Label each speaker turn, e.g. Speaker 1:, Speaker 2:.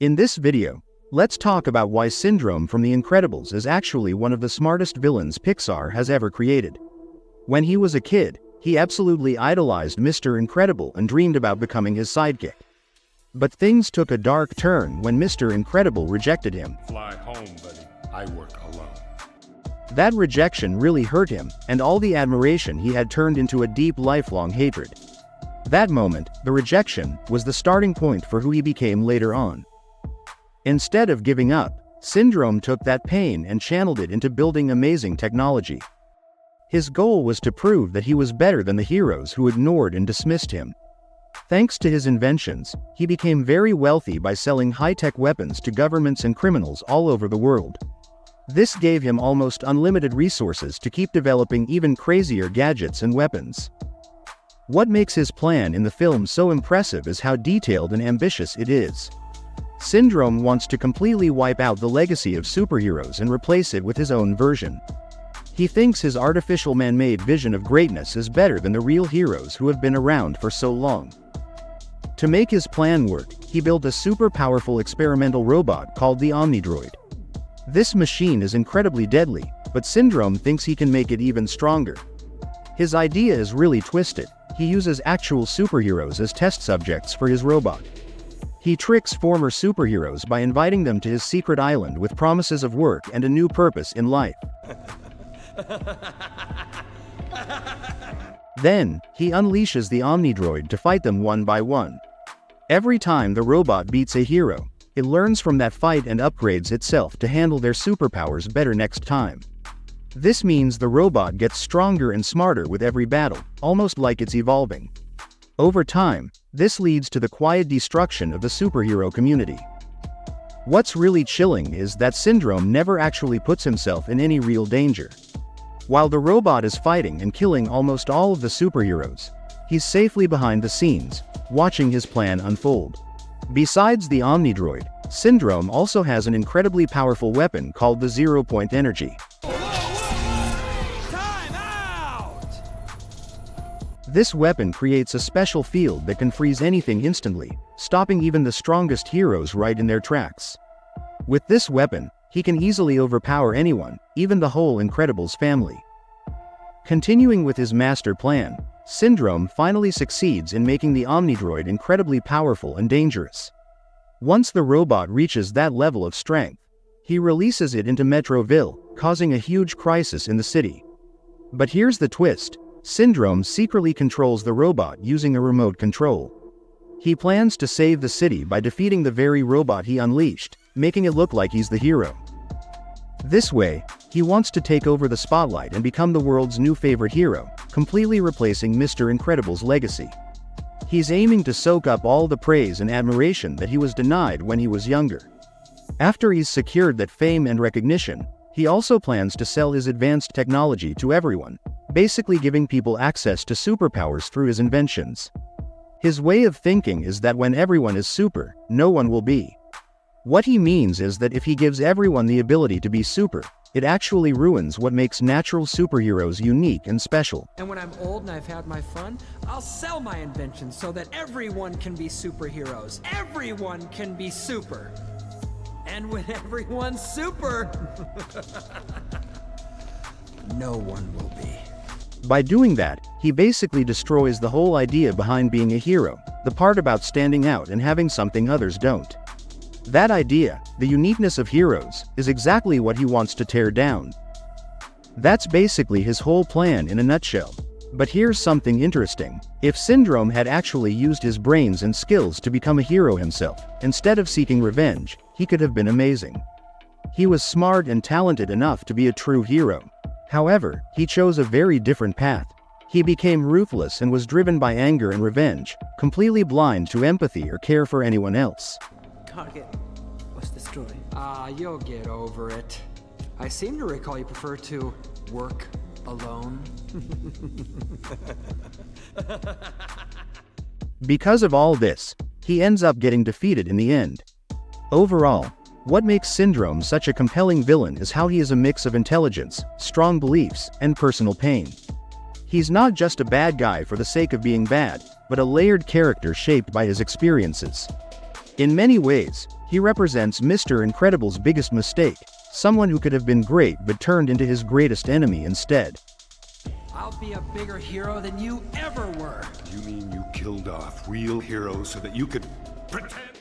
Speaker 1: In this video, let's talk about why Syndrome from The Incredibles is actually one of the smartest villains Pixar has ever created. When he was a kid, he absolutely idolized Mr. Incredible and dreamed about becoming his sidekick. But things took a dark turn when Mr. Incredible rejected him.
Speaker 2: Fly home, buddy. I work alone.
Speaker 1: That rejection really hurt him, and all the admiration he had turned into a deep lifelong hatred. That moment, the rejection, was the starting point for who he became later on. Instead of giving up, Syndrome took that pain and channeled it into building amazing technology. His goal was to prove that he was better than the heroes who ignored and dismissed him. Thanks to his inventions, he became very wealthy by selling high-tech weapons to governments and criminals all over the world. This gave him almost unlimited resources to keep developing even crazier gadgets and weapons. What makes his plan in the film so impressive is how detailed and ambitious it is. Syndrome wants to completely wipe out the legacy of superheroes and replace it with his own version. He thinks his artificial man-made vision of greatness is better than the real heroes who have been around for so long. To make his plan work, he built a super powerful experimental robot called the Omnidroid. This machine is incredibly deadly, but Syndrome thinks he can make it even stronger. His idea is really twisted. He uses actual superheroes as test subjects for his robot. He tricks former superheroes by inviting them to his secret island with promises of work and a new purpose in life. Then, he unleashes the Omnidroid to fight them one by one. Every time the robot beats a hero, it learns from that fight and upgrades itself to handle their superpowers better next time. This means the robot gets stronger and smarter with every battle, almost like it's evolving. Over time, this leads to the quiet destruction of the superhero community. What's really chilling is that Syndrome never actually puts himself in any real danger. While the robot is fighting and killing almost all of the superheroes, he's safely behind the scenes, watching his plan unfold. Besides the Omnidroid, Syndrome also has an incredibly powerful weapon called the Zero-Point Energy. This weapon creates a special field that can freeze anything instantly, stopping even the strongest heroes right in their tracks. With this weapon, he can easily overpower anyone, even the whole Incredibles family. Continuing with his master plan, Syndrome finally succeeds in making the Omnidroid incredibly powerful and dangerous. Once the robot reaches that level of strength, he releases it into Metroville, causing a huge crisis in the city. But here's the twist. Syndrome secretly controls the robot using a remote control. He plans to save the city by defeating the very robot he unleashed, making it look like he's the hero. This way, he wants to take over the spotlight and become the world's new favorite hero, completely replacing Mr. Incredible's legacy. He's aiming to soak up all the praise and admiration that he was denied when he was younger. After he's secured that fame and recognition, he also plans to sell his advanced technology to everyone, basically giving people access to superpowers through his inventions. His way of thinking is that when everyone is super, no one will be. What he means is that if he gives everyone the ability to be super, it actually ruins what makes natural superheroes unique and special.
Speaker 3: And when I'm old and I've had my fun, I'll sell my inventions so that everyone can be superheroes. Everyone can be super. And when everyone's super, no one will be.
Speaker 1: By doing that, he basically destroys the whole idea behind being a hero, the part about standing out and having something others don't. That idea, the uniqueness of heroes, is exactly what he wants to tear down. That's basically his whole plan in a nutshell. But here's something interesting. If Syndrome had actually used his brains and skills to become a hero himself, instead of seeking revenge, he could have been amazing. He was smart and talented enough to be a true hero. However, he chose a very different path. He became ruthless and was driven by anger and revenge, completely blind to empathy or care for anyone else.
Speaker 3: Target was destroyed. You'll get over it. I seem to recall you prefer to work alone.
Speaker 1: Because of all this, he ends up getting defeated in the end. Overall, what makes Syndrome such a compelling villain is how he is a mix of intelligence, strong beliefs, and personal pain. He's not just a bad guy for the sake of being bad, but a layered character shaped by his experiences. In many ways, he represents Mr. Incredible's biggest mistake, someone who could have been great but turned into his greatest enemy instead.
Speaker 3: I'll be a bigger hero than you ever were.
Speaker 2: You mean you killed off real heroes so that you could pretend?